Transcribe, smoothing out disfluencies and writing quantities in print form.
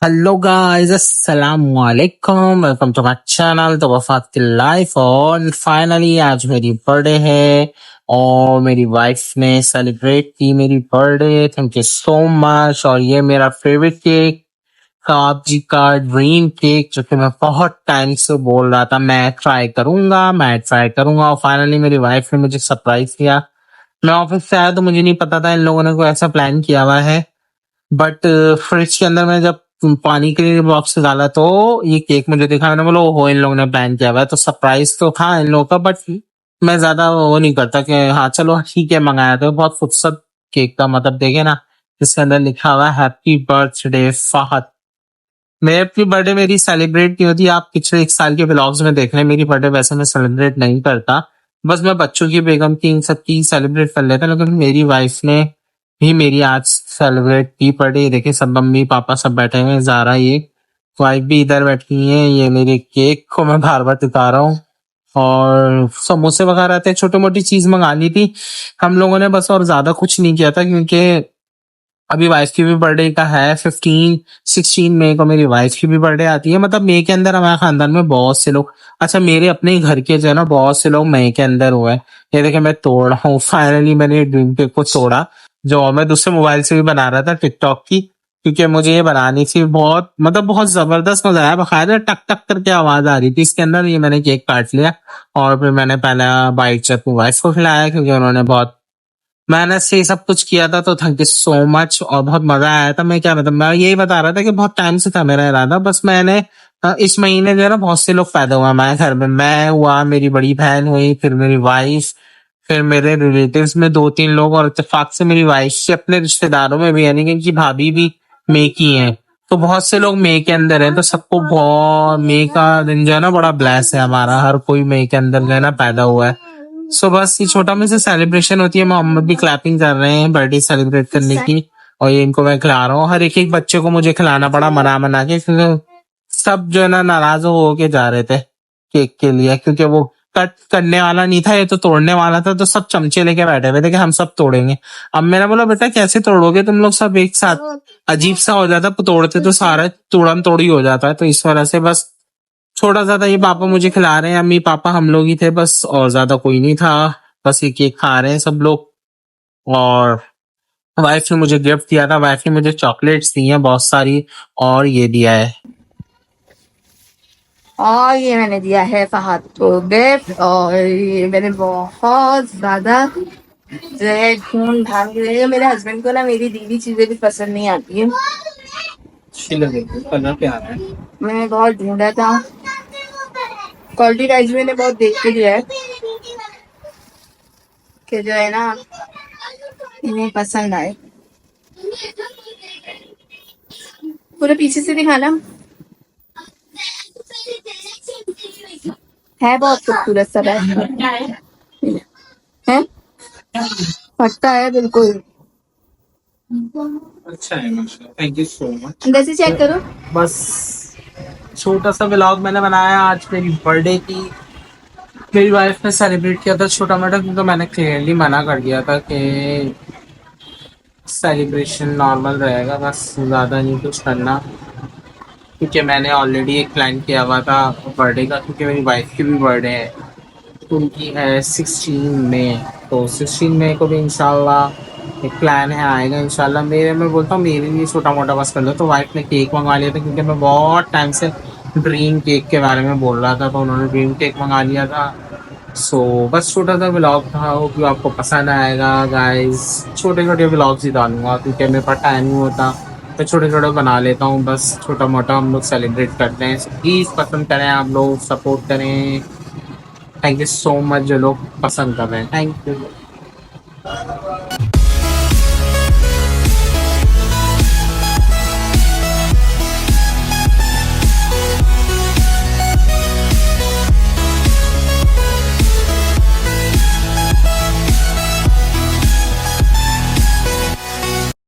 Hello guys, अस्सलाम वालेकुम। Welcome to my channel the वफात की लाइफ। और फाइनली आज मेरी बर्थडे है और मेरी वाइफ ने सेलिब्रेट की मेरी birthday. Thank you so much. और ये मेरा फेवरेट केक, आप जी का ड्रीम केक, जो कि मैं बहुत टाइम से बोल रहा था मैं ट्राई करूंगा। और फाइनली मेरी वाइफ ने मुझे सरप्राइज किया। मैं ऑफिस से आया तो मुझे नहीं पता था इन लोगों ने कोई ऐसा प्लान किया हुआ है। बट फ्रिज के अंदर मैं जब पानी के लिए बॉक्स डाला तो ये केक मुझे दिखा। मैंने बोला ओहो, इन लोगों ने प्लान किया हुआ है। तो सरप्राइज तो था इन लोगों का, बट मैं ज्यादा वो नहीं करता कि हाँ चलो ठीक है मंगाया। तो बहुत खूबसूरत केक का मतलब देखे ना, जिसके अंदर लिखा हुआ है हैप्पी बर्थडे फहद। मैं अपनी बर्थडे मेरी सेलिब्रेट नहीं होती, आप पिछले एक साल के ब्लॉग्स में देख रहे हैं। मेरी बर्थडे वैसे मैं सेलिब्रेट नहीं करता, बस मैं बच्चों की, बेगम की, इन सब की सेलिब्रेट कर लेता। लेकिन मेरी वाइफ ने भी मेरी आज सेलिब्रेट की बर्थडे। देखिए सब मम्मी पापा सब बैठे हुए हैं, ज़ारा ये वाइफ भी इधर बैठी है। ये मेरे केक को मैं बार बार दिखा रहा हूँ। और समोसे वगैरह थे, छोटी मोटी चीज मंगा ली थी हम लोगों ने बस, और ज्यादा कुछ नहीं किया था। क्योंकि अभी वाइफ की भी बर्थडे का है 16 मई को मेरी वाइफ की भी बर्थडे आती है। मतलब मई के अंदर हमारे खानदान में बहुत से लोग, अच्छा मेरे अपने ही घर के जो है ना, बहुत से लोग मई के अंदर हुए हैं। ये देखे मैं तोड़ रहा हूँ, फाइनली मैंने ड्रीम केक को तोड़ा, जो मैं दूसरे मोबाइल से भी बना रहा था टिकटॉक की। क्योंकि मुझे ये बनानी थी, बहुत मतलब बहुत जबरदस्त मजा आया। बकायदा टक टक करके आवाज आ रही थी इसके अंदर। ये मैंने केक काट लिया और फिर मैंने पहला बाइट से अपनी वाइफ को खिलाया, क्योंकि उन्होंने बहुत मेहनत से ये सब कुछ किया था। तो थैंक यू सो मच और बहुत मजा आया था। मैं क्या मतलब मैं यही बता रहा था कि बहुत टाइम से था मेरा इरादा। बस मैंने इस महीने जो है ना बहुत से लोग पैदा हुआ हमारे घर में। मैं हुआ, मेरी बड़ी बहन हुई, फिर मेरी वाइफ, फिर मेरे रिलेटिव्स में 2-3 लोग, और इत्तेफाक से मेरी वाइफ से अपने रिश्तेदारों में भी, यानी कि इनकी भाभी भी मई की हैं। तो बहुत से लोग मई के अंदर हैं। तो सबको बहुत, मई का दिन जो है ना बड़ा ब्लेस है हमारा। हर कोई मई के अंदर जो है ना पैदा हुआ है। सो बस ये छोटा में से सेलिब्रेशन होती है। मोहम्मद भी क्लैपिंग कर रहे हैं बर्थडे सेलिब्रेट करने की, और ये इनको मैं खिला रहा हूँ। हर एक एक बच्चे को मुझे खिलाना पड़ा मना मना के, क्योंकि सब जो है ना नाराज हो के जा रहे थे केक के लिए। क्योंकि वो कट करने वाला नहीं था, ये तो तोड़ने वाला था। तो सब चमचे लेके बैठे हुए थे कि हम सब तोड़ेंगे। अब मैंने बोला बेटा कैसे तोड़ोगे तुम लोग सब एक साथ, अजीब सा हो जाता। तोड़ते तो सारा तोड़म तोड़ी हो जाता है। तो इस वजह से बस छोटा सा था। ये पापा मुझे खिला रहे हैं, अम्मी पापा हम लोग ही थे बस, और ज्यादा कोई नहीं था। बस ये केक खा रहे हैं सब लोग। और वाइफ ने मुझे गिफ्ट दिया था, वाइफ ने मुझे चॉकलेट्स दी हैं बहुत सारी, और ये दिया है। और ये मैंने दिया है फहद को गिफ्ट। और ये मैंने बहुत ज्यादा जो है ढूंढ ढांड के, मेरे हस्बैंड को ना मेरी दीदी चीजें भी पसंद नहीं आती है। अच्छी लगे, कलर प्यारा है। मैंने बहुत ढूंढा था, क्वालिटी वाइज मैंने बहुत देख के लिया है कि जो है ना इन्हें पसंद आए। पूरे पीछे से दिखाना, है बहुत खूबसूरत सा बैग है, फटता है बिल्कुल। अच्छा है माशाल्लाह, थैंक यू सो मच। अंदर से चेक करो। बस छोटा सा व्लॉग मैंने बनाया आज मेरी बर्थडे की। मेरी वाइफ ने सेलिब्रेट किया था छोटा मोटा, क्योंकि मैंने क्लियरली मना कर दिया था कि सेलिब्रेशन नॉर्मल रहेगा, बस ज्यादा नहीं कुछ करना। क्योंकि मैंने ऑलरेडी एक प्लान किया हुआ था बर्थडे का, क्योंकि मेरी वाइफ की भी बर्थडे है। उनकी है 16 मई। तो 16 मई को भी इंशाल्लाह एक प्लान है, आएगा इंशाल्लाह। मेरे में बोलता हूँ मेरे लिए छोटा मोटा बस कर लो। तो वाइफ ने केक मंगा लिया था, क्योंकि मैं बहुत टाइम से ड्रीम केक के बारे में बोल रहा था। तो उन्होंने ड्रीम केक मंगा लिया था सो बस छोटा सा व्लॉग था, होप कि आपको पसंद आएगा गाइस। छोटे छोटे व्लॉग्स ही डालूंगा क्योंकि मेरे पास टाइम नहीं होता, तो छोटे छोटे बना लेता हूँ, बस छोटा मोटा हम लोग सेलिब्रेट करते हैं। प्लीज पसंद करें, आप लोग सपोर्ट करें। थैंक यू सो मच जो लोग पसंद कर रहे हैं, थैंक यू।